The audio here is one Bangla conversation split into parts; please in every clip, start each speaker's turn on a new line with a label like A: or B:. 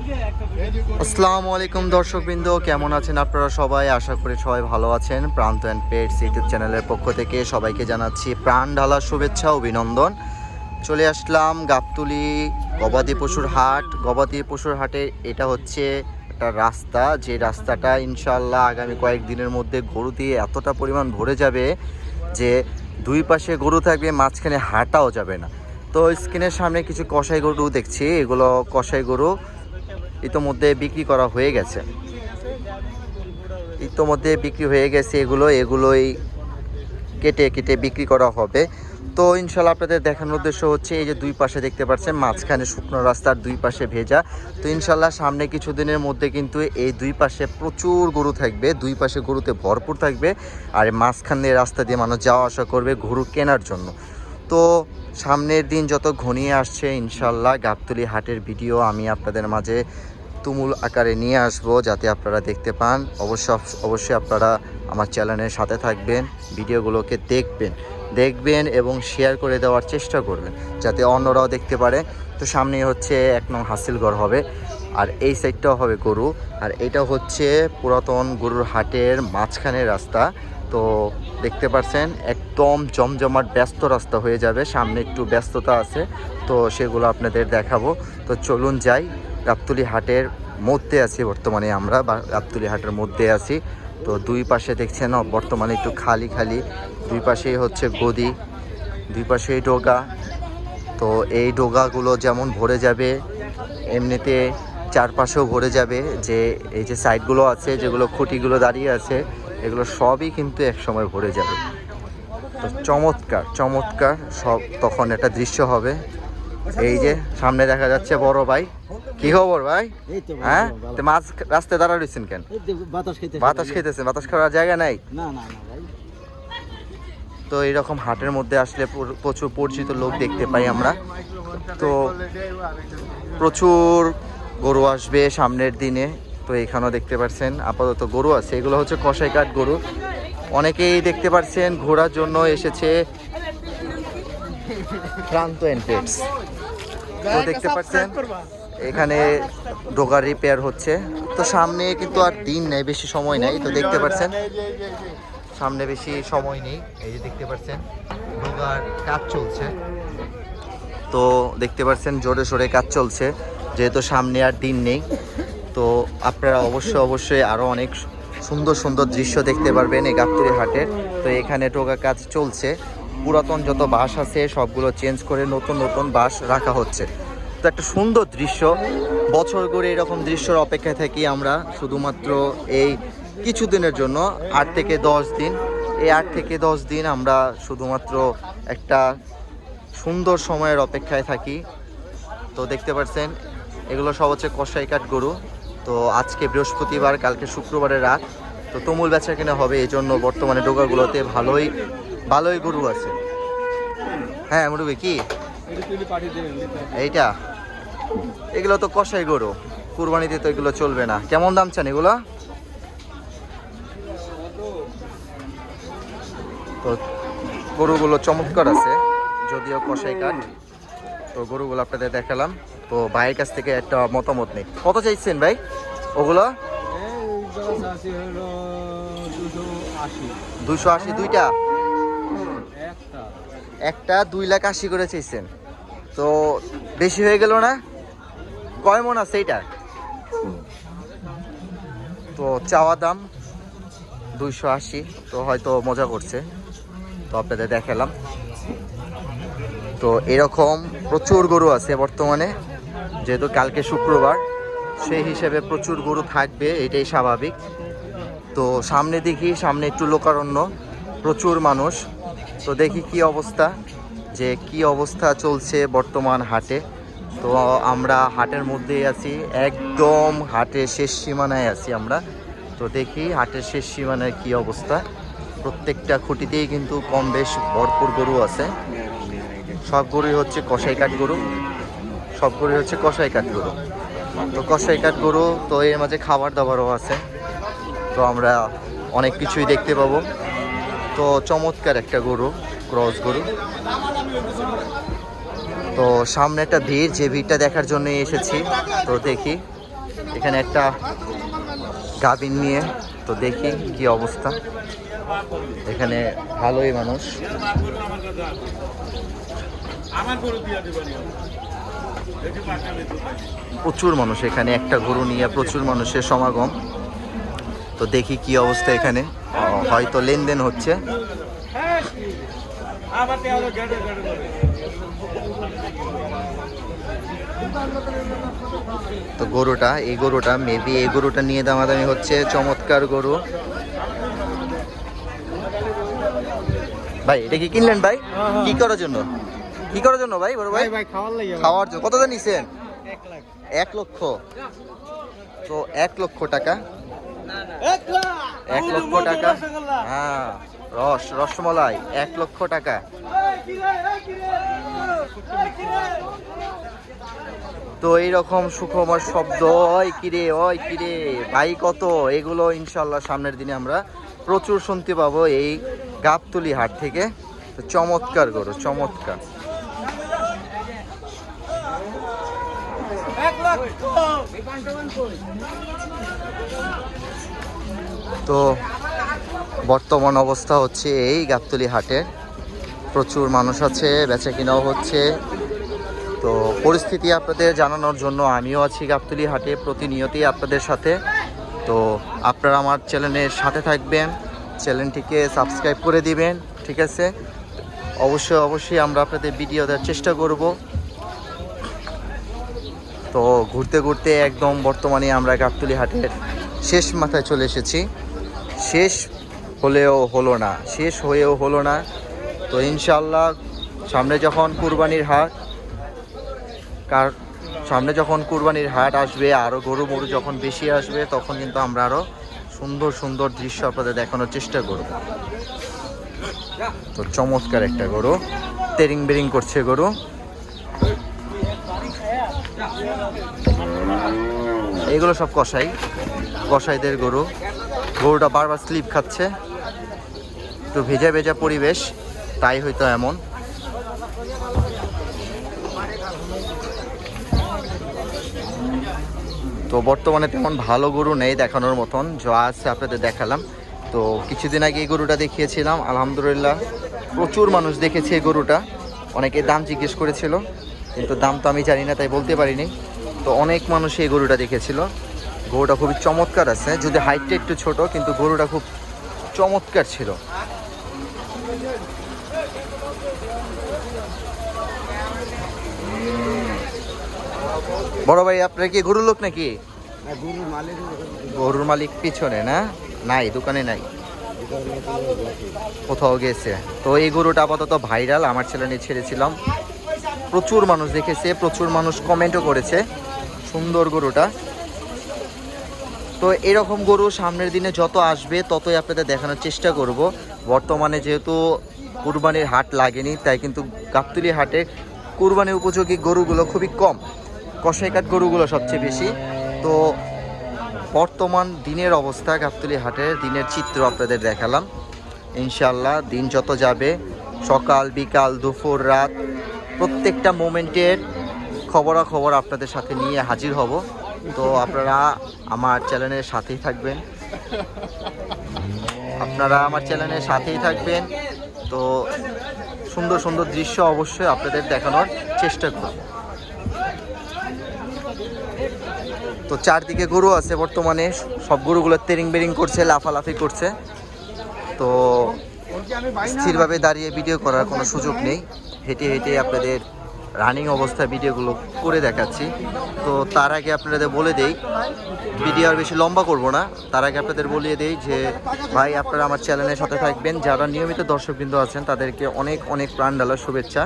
A: আসসালামু আলাইকুম দর্শকবৃন্দ, কেমন আছেন আপনারা সবাই? আশা করি সবাই ভালো আছেন। প্রান্ত অ্যান্ড পেটস ইউটিউব চ্যানেলের পক্ষ থেকে সবাইকে জানাচ্ছি প্রাণ ঢালা শুভেচ্ছা অভিনন্দন। চলে আসলাম গাবতলী গবাদি পশুর হাট। গবাদি পশুর হাটে এটা হচ্ছে একটা রাস্তা, যে রাস্তাটা ইনশাআল্লাহ আগামী কয়েকদিনের মধ্যে গরু দিয়ে এতটা পরিমাণ ভরে যাবে যে দুই পাশে গরু থাকবে, মাঝখানে হাঁটাও যাবে না। তো স্ক্রিনের সামনে কিছু কসাই গরু দেখছি, এগুলো কসাই গরু ইতোমধ্যে বিক্রি করা হয়ে গেছে। এগুলোই কেটে কেটে বিক্রি করা হবে। তো ইনশাল্লাহ আপনাদের দেখানোর উদ্দেশ্য হচ্ছে এই যে দুই পাশে দেখতে পাচ্ছেন, মাঝখানে শুকনো রাস্তার দুই পাশে ভেজা। তো ইনশাল্লাহ সামনে কিছুদিনের মধ্যে কিন্তু এই দুই পাশে প্রচুর গরু থাকবে, দুই পাশে গরুতে ভরপুর থাকবে। আর মাঝখানে রাস্তা দিয়ে মানুষ যাওয়া আসা করবে গরু কেনার জন্য। তো সামনের দিন যত ঘনিয়ে আসছে ইনশাল্লাহ গাবতলী হাটের ভিডিও আমি আপনাদের মাঝে তুমুল আকারে নিয়ে আসব, যাতে আপনারা দেখতে পান। অবশ্যই আপনারা আমার চ্যানেলের সাথে থাকবেন, ভিডিওগুলোকে দেখবেন এবং শেয়ার করে দেওয়ার চেষ্টা করবেন, যাতে অন্যরাও দেখতে পারে। তো সামনেই হচ্ছে 1 নং হাসিলঘর হবে, আর এই সাইডটাও হবে গরু। আর এটা হচ্ছে পুরাতন গরুর হাটের মাঝখানে রাস্তা। তো দেখতে পাচ্ছেন একদম জমজমাট ব্যস্ত রাস্তা হয়ে যাবে। সামনে একটু ব্যস্ততা আছে, তো সেগুলো আপনাদের দেখাবো। তো চলুন যাই। গাবতলী হাটের মধ্যে আছি বর্তমানে আমরা, গাবতলী হাটের মধ্যে আছি। তো দুই পাশে দেখছেন বর্তমানে একটু খালি দুই পাশেই হচ্ছে গদি, দুই পাশেই ডোগা। তো এই ডোগাগুলো যেমন ভরে যাবে, এমনিতে চারপাশেও ভরে যাবে। যে এই যে সাইডগুলো আছে, যেগুলো খুঁটিগুলো দাঁড়িয়ে আছে, এগুলো সবই কিন্তু একসময় ভরে যাবে। তো চমৎকার সব তখন একটা দৃশ্য হবে। এই যে সামনে দেখা যাচ্ছে বড় ভাই। কি খবর ভাই? হ্যাঁ, মাঝ রাস্তায় দাঁড়া রয়েছেন কেন? বাতাস খেতেছেন? বাতাস খাওয়ার জায়গা নাই? তো এইরকম হাটের মধ্যে আসলে প্রচুর পরিচিত লোক দেখতে পাই আমরা। তো প্রচুর গরু আসবে সামনের দিনে। তো এখানেও দেখতে পাচ্ছেন আপাতত গরু আছে, এগুলো হচ্ছে কসাই কাঠ গরু। অনেকেই দেখতে পাচ্ছেন ঘোরার জন্য এসেছে প্রান্ত অ্যান্ড পেটস। তো দেখতে পাচ্ছেন এখানে ডোগার রিপেয়ার হচ্ছে। তো সামনে কিন্তু আর দিন নেই, বেশি সময় নেই। তো দেখতে পাচ্ছেন সামনে বেশি সময় নেই। এই যে দেখতে পাচ্ছেন ডোগার কাজ চলছে। তো দেখতে পাচ্ছেন জোরে সোরে কাজ চলছে, যেহেতু সামনে আর দিন নেই। তো আপনারা অবশ্যই আরও অনেক সুন্দর দৃশ্য দেখতে পারবেন এই গাবতলী হাটের। তো এখানে ডোগা কাজ চলছে, পুরাতন যত বাঁশ আছে সবগুলো চেঞ্জ করে নতুন বাঁশ রাখা হচ্ছে। তো একটা সুন্দর দৃশ্য, বছর করে এরকম দৃশ্যের অপেক্ষায় থাকি আমরা শুধুমাত্র এই কিছুদিনের জন্য, 8 থেকে 10 দিন। এই 8 থেকে 10 দিন আমরা শুধুমাত্র একটা সুন্দর সময়ের অপেক্ষায় থাকি। তো দেখতে পাচ্ছেন এগুলো সব হচ্ছে কসাই কাঠ গরু। তো আজকে বৃহস্পতিবার, কালকে শুক্রবারের রাত। তো তুমুল বেচা কেনা হবে, এই জন্য বর্তমানে ডোগাগুলোতে ভালোই গরু আছে। হ্যাঁ মুরুবি, কি এইটা? এগুলো তো কসাই গরু, কুরবানিতে তো এগুলো চলবে না। কেমন দাম চান এগুলো? তো গরুগুলো চমৎকার আছে, যদিও কসাই কাঠ। তো গরুগুলো আপনাদের দেখালাম। তো ভাইয়ের কাছ থেকে একটা মতামত নেই। কত চাইছেন ভাই ওগুলো? 280। দুইটা? একটা 2,80,000 করে চাইছেন। তো বেশি হয়ে গেল না? কয় মন আছে এইটা? তো চাওয়া দাম 280। তো হয়তো মজা করছে, তো আপনাদের দেখালাম। তো এরকম প্রচুর গরু আছে বর্তমানে, যেহেতু কালকে শুক্রবার, সেই হিসেবে প্রচুর গরু থাকবে, এটাই স্বাভাবিক। তো সামনে দেখি, সামনে একটু লোকারণ্য, প্রচুর মানুষ। তো দেখি কি অবস্থা চলছে বর্তমান হাটে। তো আমরা হাটের মধ্যেই আছি, একদম হাটের শেষ সীমানায় আছি আমরা। তো দেখি হাটের শেষ সীমানায় কি অবস্থা। প্রত্যেকটা খুঁটিতেই কিন্তু কম বেশ ভরপুর গরু আছে। সব গরুই হচ্ছে কসাই কাঠ গরু। তো কসাই কাঠ গরু, তো এর মাঝে খাবার দাবারও আছে। তো আমরা অনেক কিছুই দেখতে পাবো। তো চমৎকার একটা গরু, ক্রস গরু। তো সামনে একটা ভিড়, যে ভিড়টা দেখার জন্য এসেছি। তো দেখি এখানে একটা গাভিন নিয়ে, তো দেখি কি অবস্থা। এখানে ভালোই মানুষ, প্রচুর মানুষ এখানে, একটা গরু নিয়ে প্রচুর মানুষের সমাগম। তো দেখি কি অবস্থা এখানে, হয়তো লেনদেন হচ্ছে। তো গরুটা, এই গরুটা মেবি এই গরুটা নিয়ে দামাদামি হচ্ছে। চমৎকার গরু ভাই। এটা কি কিনলেন ভাই? কি করার জন্য? কি করার জন্য ভাই? বড় ভাই খাওয়ার জন্য। কত নিছেন? 1 লক্ষ। তো 1 লক্ষ টাকা, 1 লক্ষ টাকা। হ্যাঁ, রসমলাই 1 লক্ষ টাকা। তো এইরকম সুখময় শব্দ, ওই কিরে ওই কিরে ভাই কত, এগুলো ইনশাল্লাহ সামনের দিনে আমরা প্রচুর শুনতে পাবো এই গাবতলী হাট থেকে। তো চমৎকার গরু, চমৎকার। তো বর্তমান অবস্থা হচ্ছে এই গাবতলী হাটে প্রচুর মানুষ আছে, বেচা কিনাও হচ্ছে। তো পরিস্থিতি আপনাদের জানানোর জন্য আমিও আছি গাবতলী হাটে প্রতিনিয়তই আপনাদের সাথে। তো আপনারা আমার চ্যানেলের সাথে থাকবেন, চ্যানেলটিকে সাবস্ক্রাইব করে দিবেন, ঠিক আছে? অবশ্যই আমরা আপনাদের ভিডিও দেওয়ার চেষ্টা করব। তো ঘুরতে ঘুরতে একদম বর্তমানে আমরা গাবতলী হাটের শেষ মাথায় চলে এসেছি। শেষ হলেও হলো না, শেষ হয়েও হলো না। তো ইনশাল্লাহ সামনে যখন কুরবানির হাট আসবে, আরও গরু মরু যখন বেশি আসবে, তখন কিন্তু আমরা আরও সুন্দর সুন্দর দৃশ্য আপনাদের দেখানোর চেষ্টা করব। তো চমৎকার একটা গরু, তেরিং বেরিং করছে গরু। এগুলো সব কসাইদের গরু। গরুটা বারবার স্লিপ খাচ্ছে, একটু ভেজা ভেজা পরিবেশ, তাই হয়তো এমন। তো বর্তমানে তেমন ভালো গরু নেই দেখানোর মতন, যা আছে আপনাদের দেখালাম। তো কিছুদিন আগে এই গরুটা দেখিয়েছিলাম, আলহামদুলিল্লাহ প্রচুর মানুষ দেখেছে এই গরুটা। অনেকে দাম জিজ্ঞেস করেছিল, কিন্তু দাম তো আমি জানি না, তাই বলতে পারিনি। তো অনেক মানুষ এই গরুটা দেখেছিল। গরুটা খুবই চমৎকার আছে, যদি হাইটটা একটু ছোট, কিন্তু গরুটা খুব চমৎকার ছিল। বড় ভাই, আপনার কি গরুর লোক নাকি? গরুর মালিক পিছনে না? নাই, দোকানে নাই, কোথাও গেছে। তো এই গরুটা আপাতত ভাইরাল, আমার চ্যানেলে ছেড়েছিলাম, প্রচুর মানুষ দেখেছে, প্রচুর মানুষ কমেন্টও করেছে সুন্দর গরুটা। তো এরকম গরু সামনের দিনে যত আসবে ততই আপনাদের দেখানোর চেষ্টা করব। বর্তমানে যেহেতু কুরবানির হাট লাগেনি, তাই কিন্তু গাবতলী হাটে কুরবানি উপযোগী গরুগুলো খুবই কম, কসাইকাট গরুগুলো সবচেয়ে বেশি। তো বর্তমান দিনের অবস্থা, গাবতলী হাটের দিনের চিত্র আপনাদের দেখালাম। ইনশাল্লাহ দিন যত যাবে, সকাল বিকাল দুপুর রাত প্রত্যেকটা মোমেন্টের খবরাখবর আপনাদের সাথে নিয়ে হাজির হব। তো আপনারা আমার চ্যানেলের সাথেই থাকবেন, তো সুন্দর সুন্দর দৃশ্য অবশ্যই আপনাদের দেখানোর চেষ্টা করব। তো চারদিকে গরু আছে বর্তমানে, সব গরুগুলো তেরিং বেরিং করছে, লাফালাফি করছে। তো স্থিরভাবে দাঁড়িয়ে ভিডিও করার কোনো সুযোগ নেই, হেঁটে হেঁটে আপনাদের রানিং অবস্থায় ভিডিওগুলো করে দেখাচ্ছি। তো তার আগে আপনাদের বলে দেই, ভিডিও আর বেশি লম্বা করব না, তার আগে আপনাদের বলিয়ে দেই যে ভাই আপনারা আমার চ্যানেলের সাথে থাকবেন। যারা নিয়মিত দর্শকবৃন্দ আছেন তাদেরকে অনেক অনেক প্রাণ ঢালা শুভেচ্ছা।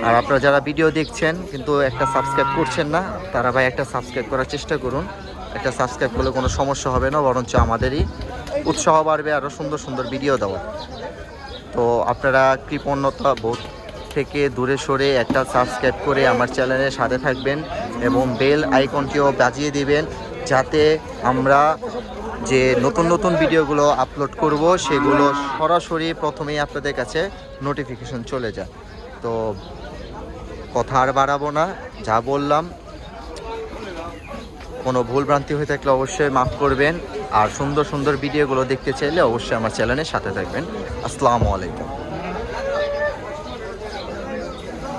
A: আর আপনারা যারা ভিডিও দেখছেন কিন্তু একটা সাবস্ক্রাইব করছেন না, তারা ভাই একটা সাবস্ক্রাইব করার চেষ্টা করুন। একটা সাবস্ক্রাইব করলে কোনো সমস্যা হবে না, বরঞ্চ আমাদেরই উৎসাহ বাড়বে আরও সুন্দর সুন্দর ভিডিও দেওয়া। তো আপনারা কৃপণতা বোধ থেকে দূরে সরে একটা সাবস্ক্রাইব করে আমার চ্যানেলের সাথে থাকবেন এবং বেল আইকনটিও বাজিয়ে দিবেন, যাতে আমরা যে নতুন নতুন ভিডিওগুলো আপলোড করব সেগুলো সরাসরি প্রথমেই আপনাদের কাছে নোটিফিকেশন চলে যায়। তো কথা আর বাড়াবো না, যা বললাম কোনো ভুলভ্রান্তি হয়ে থাকলে অবশ্যই মাফ করবেন। আর সুন্দর সুন্দর ভিডিওগুলো দেখতে চাইলে অবশ্যই আমার চ্যানেলের সাথে থাকবেন। আসসালামু আলাইকুম।